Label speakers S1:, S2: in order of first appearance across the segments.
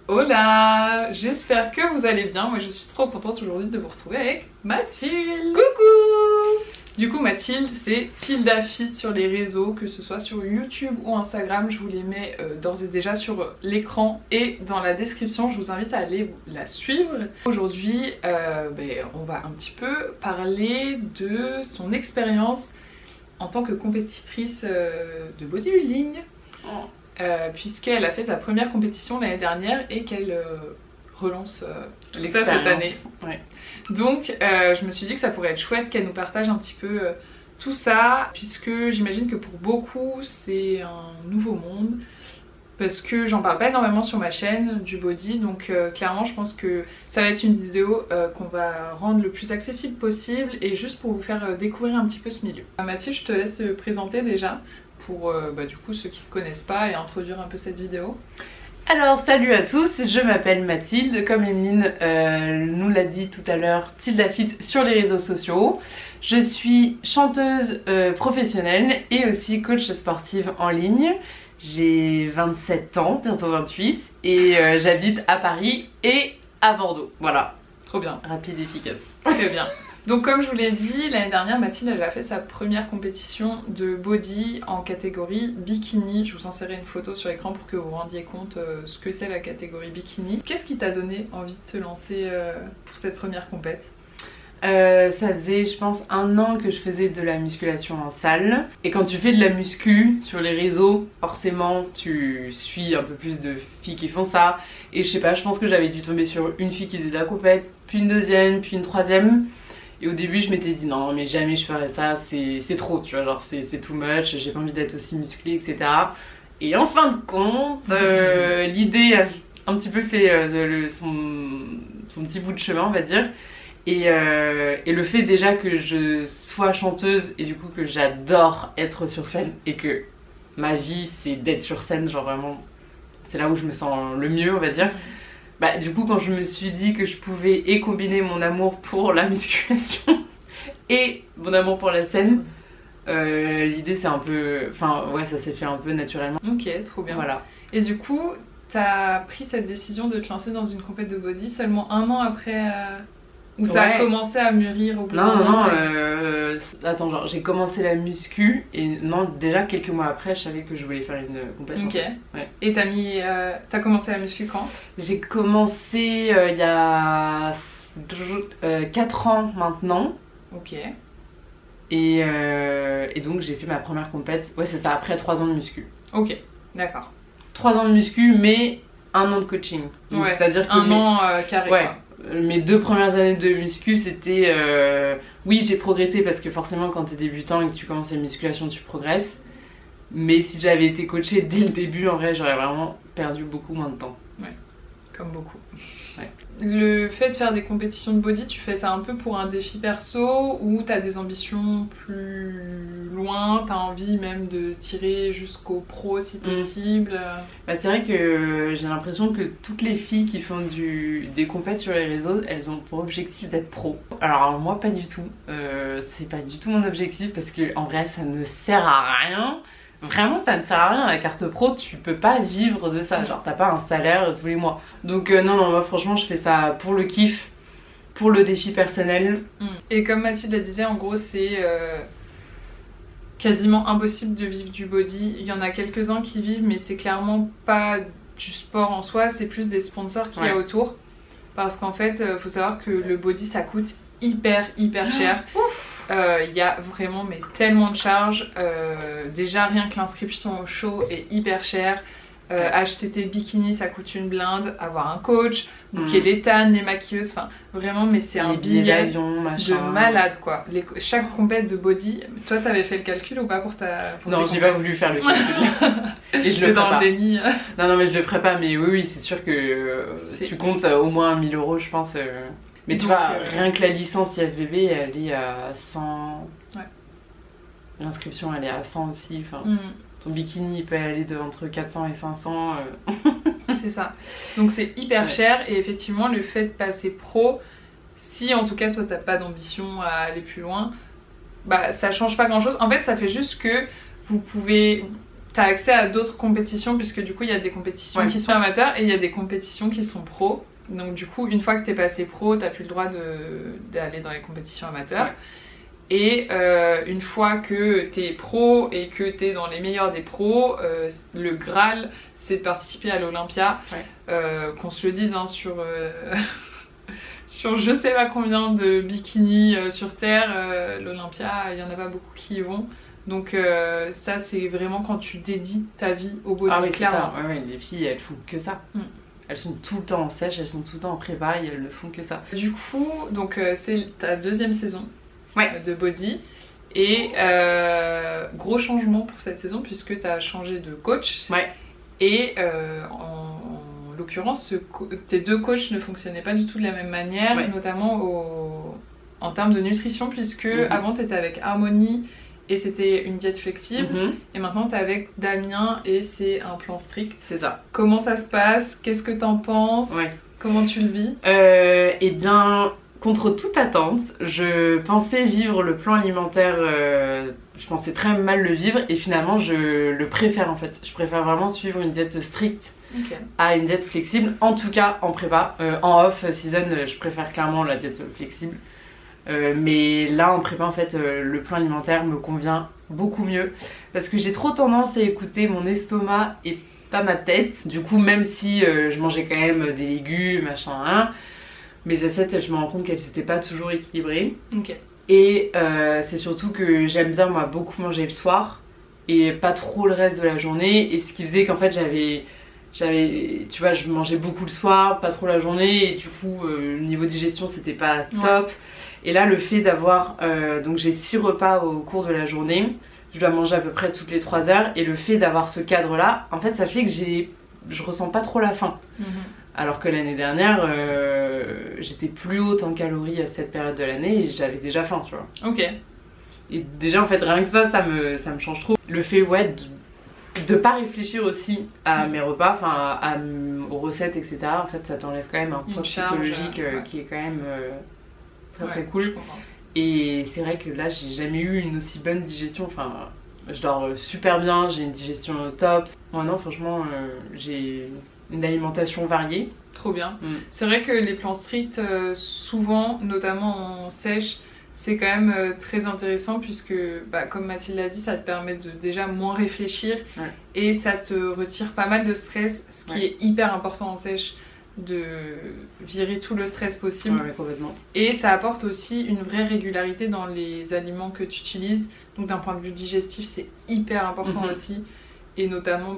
S1: Hola, j'espère que vous allez bien. Moi je suis trop contente aujourd'hui de vous retrouver avec Mathilde.
S2: Coucou.
S1: Du coup Mathilde c'est Tilda Fit sur les réseaux, que ce soit sur YouTube ou Instagram. Je vous les mets d'ores et déjà sur l'écran et dans la description. Je vous invite à aller la suivre. Aujourd'hui on va un petit peu parler de son expérience en tant que compétitrice de bodybuilding. Puisqu'elle a fait sa première compétition l'année dernière et qu'elle relance tout ça cette année.
S2: Ouais.
S1: Donc je me suis dit que ça pourrait être chouette qu'elle nous partage un petit peu tout ça, puisque j'imagine que pour beaucoup c'est un nouveau monde, parce que j'en parle pas énormément sur ma chaîne du body, donc clairement je pense que ça va être une vidéo qu'on va rendre le plus accessible possible et juste pour vous faire découvrir un petit peu ce milieu. Mathilde, je te laisse te présenter déjà pour du coup ceux qui ne te connaissent pas et introduire un peu cette vidéo.
S2: Alors salut à tous, je m'appelle Mathilde, comme Emeline nous l'a dit tout à l'heure, Tilda Fit sur les réseaux sociaux. Je suis chanteuse professionnelle et aussi coach sportive en ligne. J'ai 27 ans, bientôt 28, et j'habite à Paris et à Bordeaux. Voilà,
S1: Trop bien.
S2: rapide et efficace.
S1: Très bien. Donc comme je vous l'ai dit, l'année dernière Mathilde elle a fait sa première compétition de body en catégorie bikini. Je vous insérerai une photo sur l'écran pour que vous vous rendiez compte ce que c'est la catégorie bikini. Qu'est-ce qui t'a donné envie de te lancer pour cette première compète?
S2: Ça faisait je pense 1 an que je faisais de la musculation en salle, et quand tu fais de la muscu sur les réseaux forcément tu suis un peu plus de filles qui font ça, et je sais pas, je pense que j'avais dû tomber sur une fille qui faisait de la compète, puis une deuxième, puis une troisième, et au début je m'étais dit non mais jamais je ferais ça, c'est trop, tu vois, genre c'est too much, j'ai pas envie d'être aussi musclée, etc. Et en fin de compte l'idée a un petit peu fait son petit bout de chemin, on va dire. Et le fait déjà que je sois chanteuse et du coup que j'adore être sur scène et que ma vie c'est d'être sur scène, genre vraiment c'est là où je me sens le mieux, on va dire. Bah du coup quand je me suis dit que je pouvais et combiner mon amour pour la musculation et mon amour pour la scène, l'idée c'est un peu, enfin ouais, ça s'est fait un peu naturellement.
S1: Ok, trop bien.
S2: Voilà.
S1: Et du coup, t'as pris cette décision de te lancer dans une compète de body seulement 1 an après où ça a commencé à mûrir au bout d'un moment?
S2: Attends, genre j'ai commencé la muscu et non, déjà quelques mois après je savais que je voulais faire une compétition.
S1: Ok.
S2: Ouais.
S1: Et t'as commencé la muscu quand?
S2: J'ai commencé il y a 4 ans maintenant.
S1: Ok.
S2: Et donc j'ai fait ma première compète, ouais c'est ça, après 3 ans de muscu.
S1: Ok, d'accord.
S2: 3 ans de muscu mais 1 an de coaching. Donc,
S1: Ouais,
S2: c'est-à-dire que
S1: un an carré.
S2: ouais.
S1: Quoi.
S2: Mes 2 premières années de muscu c'était oui j'ai progressé parce que forcément quand t'es débutant et que tu commences la musculation tu progresses, mais si j'avais été coachée dès le début en vrai j'aurais vraiment perdu beaucoup moins de temps.
S1: Comme beaucoup.
S2: Ouais.
S1: Le fait de faire des compétitions de body, tu fais ça un peu pour un défi perso ou t'as des ambitions plus loin, t'as envie même de tirer jusqu'au pro si possible?
S2: Bah, c'est vrai que j'ai l'impression que toutes les filles qui font des compètes sur les réseaux, elles ont pour objectif d'être pro. Alors moi pas du tout, c'est pas du tout mon objectif parce que en vrai ça ne sert à rien. Vraiment ça ne sert à rien, la carte pro tu peux pas vivre de ça, genre t'as pas un salaire tous les mois. Donc non moi franchement je fais ça pour le kiff, pour le défi personnel.
S1: Et comme Mathilde le disait, en gros c'est quasiment impossible de vivre du body. Il y en a quelques-uns qui vivent mais c'est clairement pas du sport en soi, c'est plus des sponsors qu'il y a autour. Parce qu'en fait faut savoir que le body ça coûte hyper cher. Il y a vraiment mais tellement de charges. Déjà rien que l'inscription au show est hyper chère. Acheter tes bikinis ça coûte une blinde, avoir un coach, booker les tannes, les maquilleuses, enfin vraiment mais c'est un billet de malade quoi. Chaque compète de body, toi t'avais fait le calcul ou pas pour ta...
S2: Non j'ai pas voulu faire le calcul. Et je le ferai
S1: dans
S2: pas.
S1: Le déni.
S2: Non mais je le ferai pas, mais oui c'est sûr que tu comptes au moins 1000 € je pense. Mais tu vois, rien que la licence IFBB elle est à 100. Ouais. L'inscription elle est à 100 aussi. Enfin, ton bikini il peut aller de entre 400 et 500.
S1: C'est ça. Donc c'est hyper cher, et effectivement le fait de passer pro, si en tout cas toi t'as pas d'ambition à aller plus loin, bah ça change pas grand chose. En fait ça fait juste que vous pouvez... t'as accès à d'autres compétitions, puisque du coup il y a des compétitions qui sont amateurs et il y a des compétitions qui sont pro. Donc du coup une fois que t'es passé pro, t'as plus le droit d'aller dans les compétitions amateurs. Et une fois que t'es pro et que t'es dans les meilleurs des pros, le Graal c'est de participer à l'Olympia. Qu'on se le dise hein, sur je sais pas combien de bikinis sur Terre, l'Olympia, il y en a pas beaucoup qui y vont. Donc ça c'est vraiment quand tu dédies ta vie au body, clairement.
S2: Ouais, les filles elles font que ça. Elles sont tout le temps en sèche, elles sont tout le temps en prépa et elles ne font que ça.
S1: Du coup, donc c'est ta deuxième saison de body. Et gros changement pour cette saison puisque tu as changé de coach. Et en l'occurrence, tes deux coachs ne fonctionnaient pas du tout de la même manière, notamment en termes de nutrition, puisque avant tu étais avec Harmonie et c'était une diète flexible, et maintenant tu es avec Damien et c'est un plan strict.
S2: C'est ça.
S1: Comment ça se passe? Qu'est-ce que t'en penses? Comment tu le vis?
S2: Eh bien, contre toute attente, je pensais vivre le plan alimentaire, je pensais très mal le vivre et finalement je le préfère en fait. Je préfère vraiment suivre une diète stricte à une diète flexible, en tout cas en prépa. En off season, je préfère clairement la diète flexible. Mais là en prépa en fait le plan alimentaire me convient beaucoup mieux parce que j'ai trop tendance à écouter mon estomac et pas ma tête. Du coup même si je mangeais quand même des légumes machin, mes assiettes je me rends compte qu'elles n'étaient pas toujours équilibrées. Et c'est surtout que j'aime bien moi beaucoup manger le soir et pas trop le reste de la journée, et ce qui faisait qu'en fait j'avais tu vois, je mangeais beaucoup le soir, pas trop la journée, et du coup niveau digestion c'était pas top. Et là le fait d'avoir donc j'ai 6 repas au cours de la journée, je dois manger à peu près toutes les 3 heures, et le fait d'avoir ce cadre là en fait ça fait que je ressens pas trop la faim. Alors que l'année dernière j'étais plus haute en calories à cette période de l'année et j'avais déjà faim, tu vois. Et déjà en fait rien que ça me change trop. Le fait de pas réfléchir aussi à mes repas, enfin aux recettes etc, en fait ça t'enlève quand même un poids psychologique qui est quand même très cool. Et c'est vrai que là j'ai jamais eu une aussi bonne digestion, enfin je dors super bien, j'ai une digestion top. Moi non franchement j'ai une alimentation variée.
S1: Trop bien. C'est vrai que les plans stricts souvent, notamment en sèche, c'est quand même très intéressant puisque comme Mathilde l'a dit, ça te permet de déjà moins réfléchir et ça te retire pas mal de stress, ce qui est hyper important en sèche, de virer tout le stress possible.
S2: Complètement.
S1: Et ça apporte aussi une vraie régularité dans les aliments que tu utilises, donc d'un point de vue digestif c'est hyper important aussi, et notamment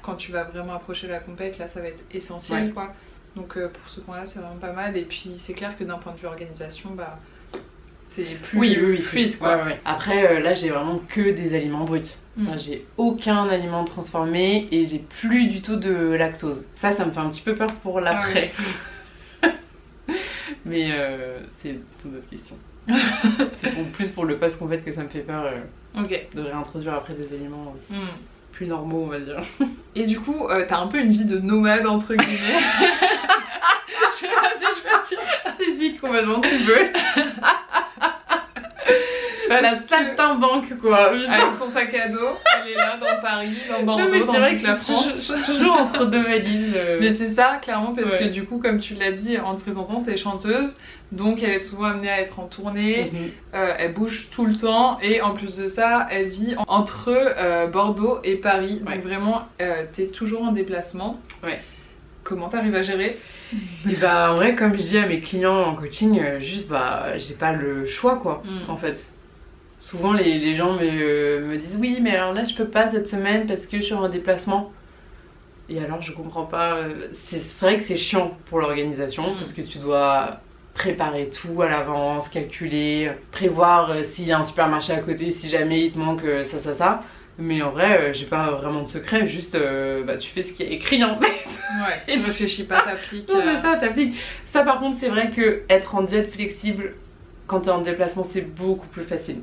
S1: quand tu vas vraiment approcher la compète, là ça va être essentiel quoi. Donc pour ce point là c'est vraiment pas mal, et puis c'est clair que d'un point de vue organisation c'est plus fluide quoi.
S2: Après là j'ai vraiment que des aliments bruts. Enfin, j'ai aucun aliment transformé et j'ai plus du tout de lactose. Ça me fait un petit peu peur pour l'après. Mais c'est toute autre question. C'est plus pour le post-compète que ça me fait peur de réintroduire après des aliments plus normaux on va dire.
S1: Et du coup t'as un peu une vie de nomade entre guillemets. Je sais pas si je peux dire.
S2: Si complètement tu veux. La saltimbanque quoi.
S1: Avec son sac à dos, elle est là dans Paris, dans Bordeaux, dans toute la France.
S2: Je suis toujours entre deux valises.
S1: Mais c'est ça clairement parce que du coup comme tu l'as dit en te présentant, t'es chanteuse, donc elle est souvent amenée à être en tournée, elle bouge tout le temps, et en plus de ça elle vit entre Bordeaux et Paris, donc vraiment t'es toujours en déplacement. Comment t'arrives à gérer?
S2: Et en vrai comme je dis à mes clients en coaching, juste j'ai pas le choix quoi en fait. Souvent les gens me disent oui mais alors là je peux pas cette semaine parce que je suis en déplacement. Et alors je comprends pas, c'est vrai que c'est chiant pour l'organisation parce que tu dois préparer tout à l'avance, calculer, prévoir s'il y a un supermarché à côté, si jamais il te manque ça. Mais en vrai j'ai pas vraiment de secret, juste tu fais ce qui est écrit en fait.
S1: Et tu réfléchis pas, t'appliques.
S2: C'est ça, t'appliques. Ça par contre c'est vrai que être en diète flexible quand t'es en déplacement c'est beaucoup plus facile.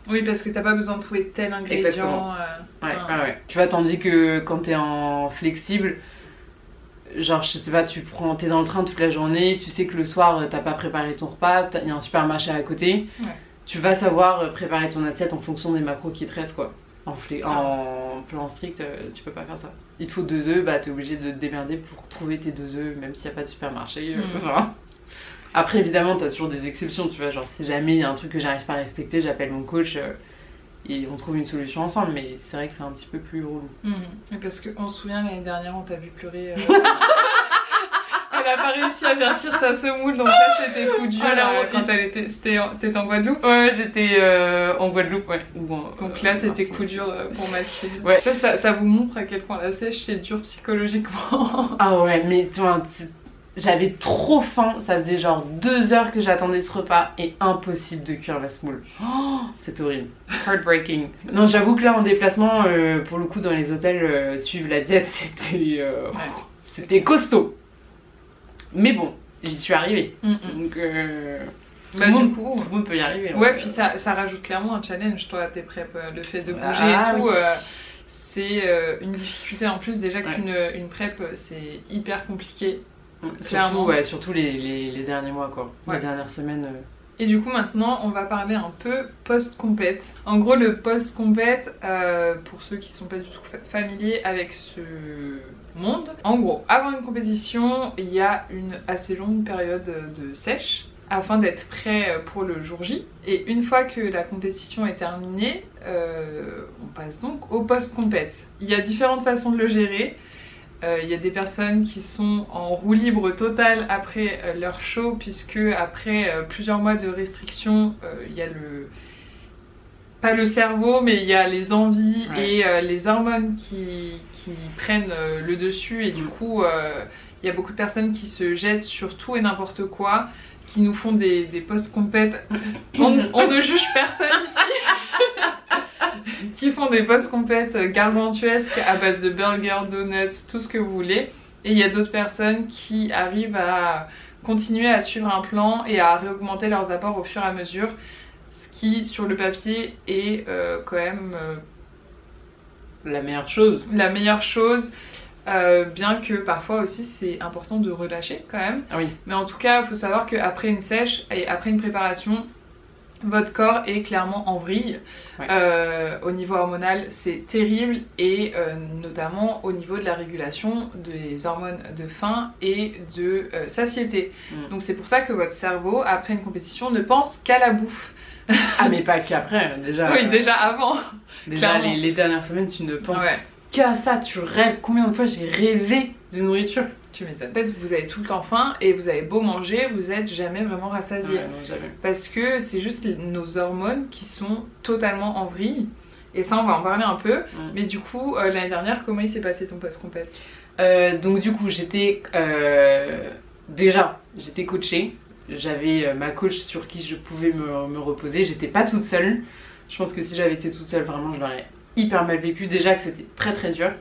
S1: Oui, parce que t'as pas besoin de trouver tel ingrédient.
S2: Tu vois, tandis que quand t'es en flexible, genre je sais pas, t'es dans le train toute la journée, tu sais que le soir t'as pas préparé ton repas, il y a un supermarché à côté, tu vas savoir préparer ton assiette en fonction des macros qui te restent quoi. En plan strict, tu peux pas faire ça. Il te faut 2 œufs, bah t'es obligé de te démerder pour trouver tes 2 œufs, même s'il n'y a pas de supermarché. Enfin. Après, évidemment, t'as toujours des exceptions, tu vois. Genre, si jamais il y a un truc que j'arrive pas à respecter, j'appelle mon coach et on trouve une solution ensemble. Mais c'est vrai que c'est un petit peu plus relou.
S1: Parce qu'on se souvient, l'année dernière, on t'a vu pleurer. Elle a pas réussi à bien cuire sa semoule, donc là c'était coup dur quand t'étais en Guadeloupe.
S2: Ouais, j'étais en Guadeloupe, ouais.
S1: Donc là c'était coup dur pour Mathilde.
S2: Ouais.
S1: Ça vous montre à quel point la sèche c'est dur psychologiquement.
S2: Ah ouais, mais j'avais trop faim, ça faisait genre 2 heures que j'attendais ce repas et impossible de cuire la semoule. Oh, c'est horrible. Heartbreaking. Non, j'avoue que là en déplacement, pour le coup dans les hôtels, suivre la diète c'était costaud. Mais bon, j'y suis arrivée. Donc tout le monde peut y arriver.
S1: Ouais, puis ça rajoute clairement un challenge, toi, tes prep. Le fait de bouger et tout, c'est une difficulté en plus. Déjà qu'une prep, c'est hyper compliqué.
S2: Surtout les derniers mois, quoi. Les dernières semaines.
S1: Et du coup, maintenant, on va parler un peu post-compète. En gros, le post-compète, pour ceux qui sont pas du tout familiers avec ce monde, en gros, avant une compétition, il y a une assez longue période de sèche afin d'être prêt pour le jour J. Et une fois que la compétition est terminée, on passe donc au post-compète. Il y a différentes façons de le gérer. Il y a des personnes qui sont en roue libre totale après leur show, puisque après plusieurs mois de restrictions, il y a pas le cerveau, mais il y a les envies et les hormones qui prennent le dessus, et du coup il y a beaucoup de personnes qui se jettent sur tout et n'importe quoi, qui nous font des post-compètes. On ne juge personne ici. Qui font des post-compètes gargantuesques à base de burgers, donuts, tout ce que vous voulez. Et il y a d'autres personnes qui arrivent à continuer à suivre un plan et à réaugmenter leurs apports au fur et à mesure, ce qui sur le papier est quand même
S2: la meilleure chose.
S1: Bien que parfois aussi c'est important de relâcher quand même.
S2: Ah oui.
S1: Mais en tout cas, il faut savoir qu'après une sèche et après une préparation, votre corps est clairement en vrille. Au niveau hormonal, c'est terrible, et notamment au niveau de la régulation des hormones de faim et de satiété. Donc c'est pour ça que votre cerveau, après une compétition, ne pense qu'à la bouffe.
S2: Ah mais pas qu'après, déjà.
S1: Oui, déjà avant.
S2: Déjà les dernières semaines, tu ne penses qu'à ça, tu rêves. Combien de fois j'ai rêvé de nourriture?
S1: Tu m'étonnes. En fait, vous avez tout le temps faim, et vous avez beau manger, vous êtes jamais vraiment rassasié.
S2: Non, jamais.
S1: Parce que c'est juste nos hormones qui sont totalement en vrille. Et ça, on va en parler un peu. Mais du coup, l'année dernière, comment il s'est passé ton post-compète?
S2: Donc du coup, j'étais coachée. J'avais ma coach sur qui je pouvais me reposer. J'étais pas toute seule. Je pense que si j'avais été toute seule, vraiment, je l'aurais hyper mal vécu. Déjà que c'était très très dur.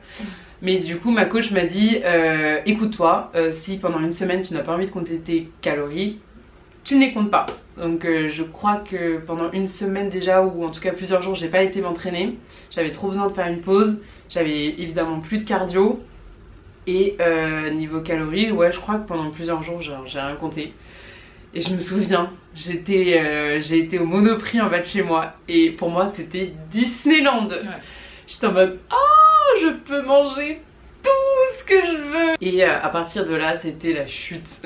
S2: Mais du coup, ma coach m'a dit écoute-toi, si pendant une semaine tu n'as pas envie de compter tes calories, tu ne les comptes pas. Donc je crois que pendant une semaine déjà, ou en tout cas plusieurs jours, j'ai pas été m'entraîner. J'avais trop besoin de faire une pause. J'avais évidemment plus de cardio. Et niveau calories, ouais, je crois que pendant plusieurs jours, j'ai rien compté. Et je me souviens, j'ai été au Monoprix en bas de chez moi. Et pour moi, c'était Disneyland. J'étais en mode oh, je peux manger tout ce que je veux. Et à partir de là, c'était la chute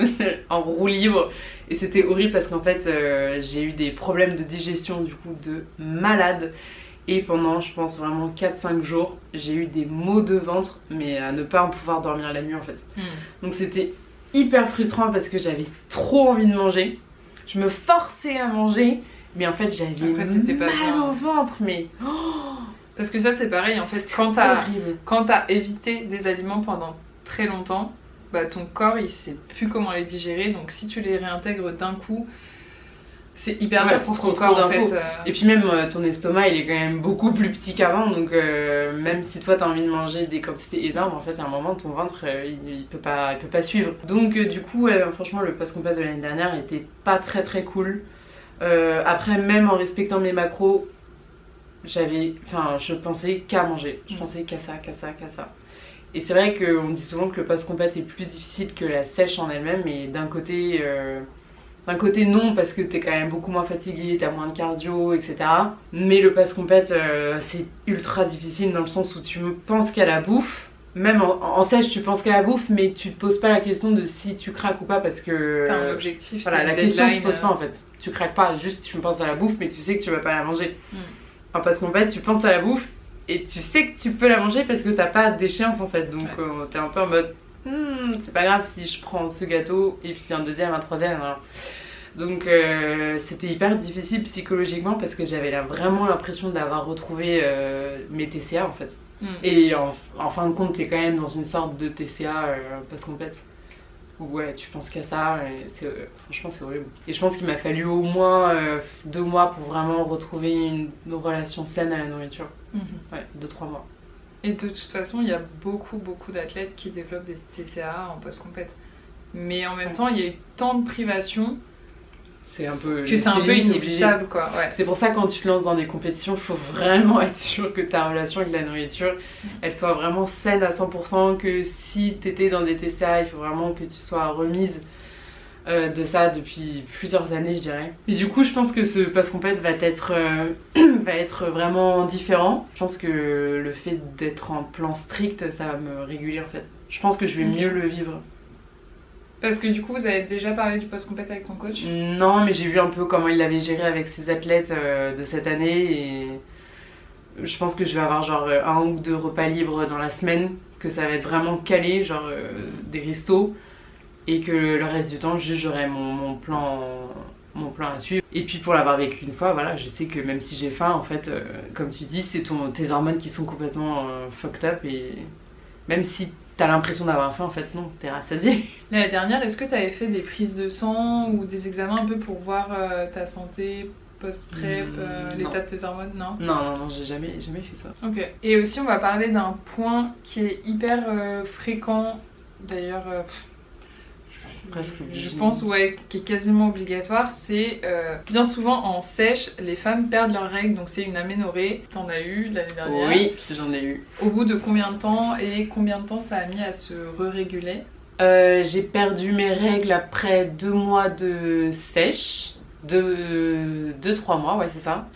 S2: en roue libre. Et c'était horrible parce qu'en fait, j'ai eu des problèmes de digestion du coup de malade. Et pendant, je pense vraiment 4-5 jours, j'ai eu des maux de ventre, mais à ne pas en pouvoir dormir la nuit en fait. Donc c'était hyper frustrant parce que j'avais trop envie de manger. Je me forçais à manger, mais en fait j'avais mal au ventre, mais...
S1: Parce que ça c'est pareil en fait, quand t'as évité des aliments pendant très longtemps, bah ton corps il sait plus comment les digérer, donc si tu les réintègres d'un coup, c'est hyper dur pour ton corps en fait.
S2: Et puis même ton estomac il est quand même beaucoup plus petit qu'avant, donc même si toi t'as envie de manger des quantités énormes, en fait à un moment ton ventre il peut pas suivre. Donc du coup franchement le post-compète de l'année dernière était pas très très cool. Après même en respectant mes macros, je pensais qu'à manger, je pensais qu'à ça. Et c'est vrai qu'on dit souvent que le post-compète est plus difficile que la sèche en elle-même, mais d'un côté D'un côté non, parce que t'es quand même beaucoup moins fatigué, t'as moins de cardio, etc. Mais le post-compète, c'est ultra difficile dans le sens où tu penses qu'à la bouffe. Même en sèche, tu penses qu'à la bouffe, mais tu te poses pas la question de si tu craques ou pas parce que...
S1: T'as un objectif,
S2: voilà, la question se pose pas en fait. Tu craques pas, juste tu penses à la bouffe, mais tu sais que tu vas pas la manger. Parce qu'en fait, tu penses à la bouffe et tu sais que tu peux la manger parce que t'as pas d'échéance en fait. Donc t'es un peu en mode, c'est pas grave si je prends ce gâteau et puis un deuxième, un troisième. Voilà. Donc c'était hyper difficile psychologiquement parce que j'avais vraiment l'impression d'avoir retrouvé mes TCA en fait. Et en fin de compte, t'es quand même dans une sorte de TCA post-compète. Ouais, tu penses qu'à ça, et franchement c'est horrible. Et je pense qu'il m'a fallu au moins 2 mois pour vraiment retrouver une relation saine à la nourriture. Ouais, 2-3 mois.
S1: Et de toute façon, il y a beaucoup d'athlètes qui développent des TCA en post-compète. Mais en même temps, il y a eu tant de privations
S2: c'est un peu
S1: inévitable quoi. Ouais.
S2: C'est pour ça quand tu te lances dans des compétitions, il faut vraiment être sûr que ta relation avec la nourriture, elle soit vraiment saine à 100%, que si t'étais dans des TCA, il faut vraiment que tu sois remise de ça depuis plusieurs années je dirais. Et du coup je pense que ce post-compète va être vraiment différent. Je pense que le fait d'être en plan strict, ça va me réguler en fait. Je pense que je vais mieux le vivre.
S1: Parce que du coup, vous avez déjà parlé du post-compète avec ton coach?
S2: Non, mais j'ai vu un peu comment il l'avait géré avec ses athlètes de cette année et je pense que je vais avoir genre 1 ou 2 repas libres dans la semaine, que ça va être vraiment calé, genre des restos, et que le reste du temps, juste j'aurai mon plan à suivre. Et puis pour l'avoir vécu une fois, voilà, je sais que même si j'ai faim, en fait, comme tu dis, c'est tes hormones qui sont complètement fucked up et même si t'as l'impression d'avoir faim, en fait non, t'es rassasié.
S1: L'année dernière, est-ce que t'avais fait des prises de sang ou des examens un peu pour voir ta santé post-prep, l'état de tes hormones?
S2: Non, j'ai jamais fait ça.
S1: Ok. Et aussi on va parler d'un point qui est hyper fréquent, d'ailleurs je pense qui est quasiment obligatoire, c'est bien souvent en sèche, les femmes perdent leurs règles, donc c'est une aménorrhée. T'en as eu l'année dernière?
S2: Oui, j'en ai eu.
S1: Au bout de combien de temps et combien de temps ça a mis à se réguler?
S2: J'ai perdu mes règles après 2 mois de sèche, 2-3 mois, ouais c'est ça.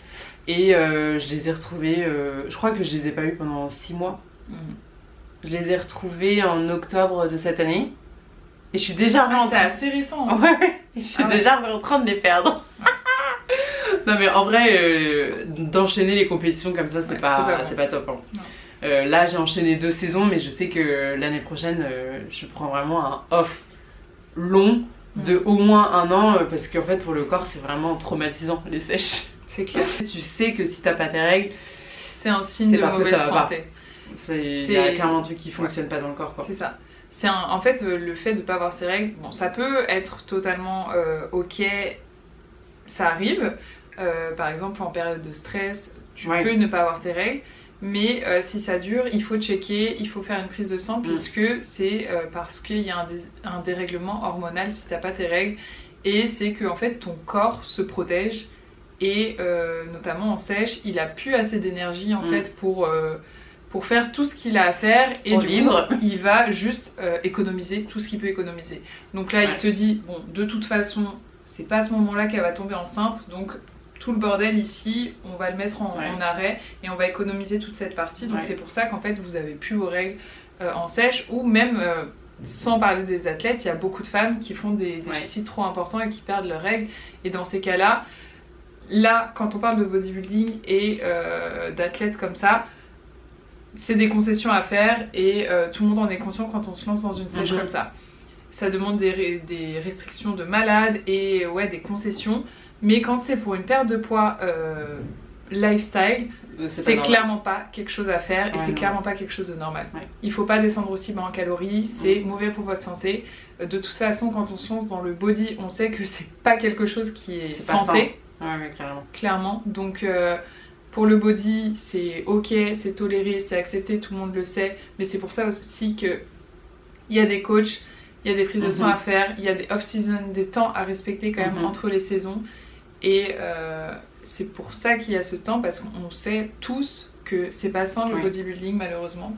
S2: Et je les ai retrouvées, je crois que je les ai pas eues pendant 6 mois. Je les ai retrouvées en octobre de cette année. Et je suis déjà
S1: c'est assez récent.
S2: Hein. Ouais, je suis déjà en train de les perdre. Non mais en vrai, d'enchaîner les compétitions comme ça, c'est pas top. Hein. Là j'ai enchaîné 2 saisons, mais je sais que l'année prochaine, je prends vraiment un off long de au moins 1 an, parce qu'en fait pour le corps c'est vraiment traumatisant les sèches.
S1: C'est clair.
S2: Tu sais que si t'as pas tes règles,
S1: c'est un signe de mauvaise santé.
S2: Il y a clairement un truc qui fonctionne pas dans le corps quoi.
S1: C'est ça. En fait, le fait de pas avoir ses règles, bon, ça peut être totalement ok, ça arrive. Par exemple, en période de stress, tu peux ne pas avoir tes règles, mais si ça dure, il faut checker, il faut faire une prise de sang, puisque c'est parce qu'il y a un dérèglement hormonal si t'as pas tes règles, et c'est que en fait ton corps se protège, et notamment en sèche, il a plus assez d'énergie en fait pour faire tout ce qu'il a à faire, et du coup il va juste économiser tout ce qu'il peut économiser. Donc là il se dit, bon de toute façon c'est pas à ce moment là qu'elle va tomber enceinte, donc tout le bordel ici on va le mettre en arrêt et on va économiser toute cette partie. Donc c'est pour ça qu'en fait vous avez plus vos règles en sèche, ou même sans parler des athlètes, il y a beaucoup de femmes qui font des déficits trop importants et qui perdent leurs règles, et dans ces cas là quand on parle de bodybuilding et d'athlètes comme ça, c'est des concessions à faire, et tout le monde en est conscient quand on se lance dans une sèche comme ça. Ça demande des restrictions de malade et des concessions, mais quand c'est pour une perte de poids lifestyle, c'est clairement pas quelque chose à faire, et c'est clairement pas quelque chose de normal. Il faut pas descendre aussi bas en calories, c'est mauvais pour votre santé. De toute façon, quand on se lance dans le body, on sait que c'est pas quelque chose qui est santé. Clairement. Donc pour le body, c'est ok, c'est toléré, c'est accepté, tout le monde le sait, mais c'est pour ça aussi qu'il y a des coachs, il y a des prises de sang à faire, il y a des off-season, des temps à respecter quand même entre les saisons, et c'est pour ça qu'il y a ce temps, parce qu'on sait tous que c'est pas sain le bodybuilding malheureusement.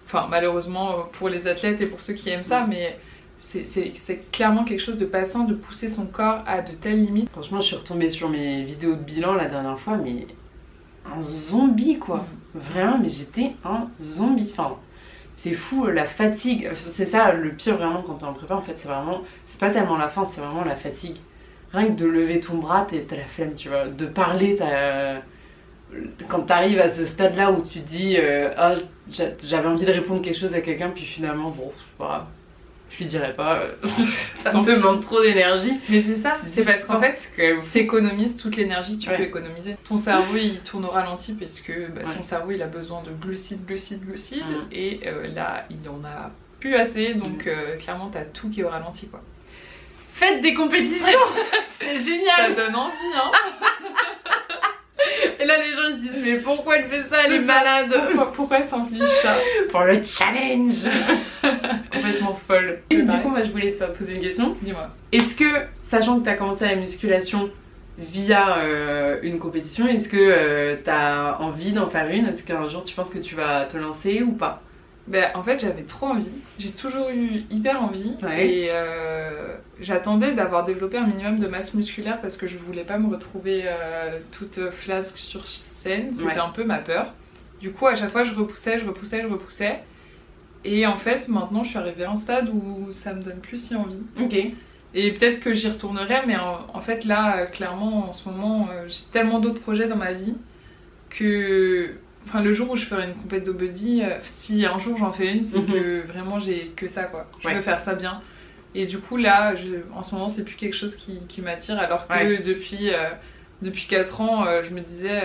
S1: Enfin malheureusement pour les athlètes et pour ceux qui aiment ça, mais c'est clairement quelque chose de pas sain de pousser son corps à de telles limites.
S2: Franchement, je suis retombée sur mes vidéos de bilan la dernière fois, mais un zombie quoi. Vraiment, mais j'étais un zombie. Enfin, c'est fou la fatigue. C'est ça le pire vraiment quand t'es en prépa. En fait, c'est pas tellement la faim, c'est vraiment la fatigue. Rien que de lever ton bras, t'as la flemme, tu vois. De parler, quand t'arrives à ce stade-là où tu te dis ah, j'avais envie de répondre quelque chose à quelqu'un, puis finalement, bon, c'est pas grave. Je lui dirais pas, ça me demande trop d'énergie.
S1: Mais c'est ça, c'est parce qu'en fait, t'économises toute l'énergie que tu peux économiser. Ton cerveau il tourne au ralenti parce que ton cerveau il a besoin de glucides. Et là il en a plus assez, donc clairement t'as tout qui est au ralenti quoi.
S2: Faites des compétitions. C'est génial.
S1: Ça donne envie hein.
S2: Et là les gens ils se disent mais pourquoi elle fait ça, elle est malade.
S1: Pourquoi elle s'emplige ça?
S2: Pour le challenge.
S1: Complètement folle.
S2: Et du coup moi je voulais te poser une question.
S1: Dis-moi.
S2: Est-ce que, sachant que tu as commencé la musculation via une compétition, est-ce que tu as envie d'en faire une? Est-ce qu'un jour tu penses que tu vas te lancer ou pas?
S1: Ben, en fait j'avais trop envie, j'ai toujours eu hyper envie et j'attendais d'avoir développé un minimum de masse musculaire parce que je voulais pas me retrouver toute flasque sur scène, c'était un peu ma peur. Du coup à chaque fois je repoussais et en fait maintenant je suis arrivée à un stade où ça me donne plus si envie.
S2: Ok.
S1: Et peut-être que j'y retournerai mais en fait là clairement en ce moment j'ai tellement d'autres projets dans ma vie que... Enfin, le jour où je ferai une compète de body, si un jour j'en fais une, c'est que vraiment j'ai que ça quoi. Je veux faire ça bien. Et du coup là, en ce moment c'est plus quelque chose qui m'attire alors que depuis 4 ans, je me disais,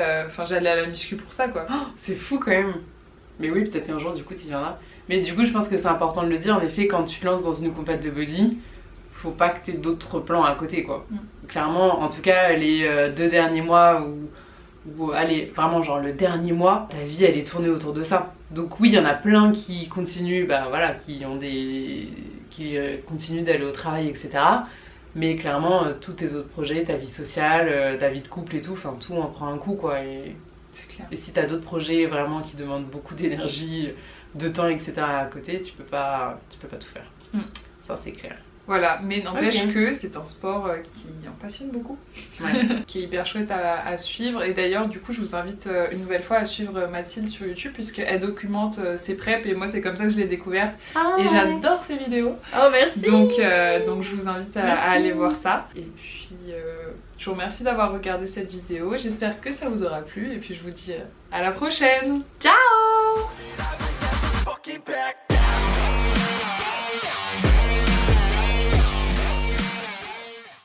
S1: j'allais à la muscu pour ça quoi.
S2: Oh, c'est fou quand même. Mais oui, peut-être qu'un jour du coup tu y viendras. Mais du coup je pense que c'est important de le dire, en effet quand tu te lances dans une compète de body, faut pas que t'aies d'autres plans à côté quoi. Clairement, en tout cas les 2 derniers mois ou allez, vraiment genre le dernier mois, ta vie elle est tournée autour de ça. Donc oui, il y en a plein qui continuent, qui continuent d'aller au travail, etc. Mais clairement, tous tes autres projets, ta vie sociale, ta vie de couple et tout, enfin tout en prend un coup quoi.
S1: C'est clair.
S2: Et si t'as d'autres projets vraiment qui demandent beaucoup d'énergie, de temps, etc. à côté, tu peux pas tout faire. Ça c'est clair.
S1: Voilà, mais n'empêche que c'est un sport qui en passionne beaucoup, qui est hyper chouette à suivre. Et d'ailleurs, du coup, je vous invite une nouvelle fois à suivre Mathilde sur YouTube, puisqu'elle documente ses preps, et moi, c'est comme ça que je l'ai découverte. Et j'adore ses vidéos.
S2: Oh, merci!
S1: Donc je vous invite à aller voir ça. Et puis, je vous remercie d'avoir regardé cette vidéo. J'espère que ça vous aura plu. Et puis, je vous dis à la prochaine!
S2: Ciao!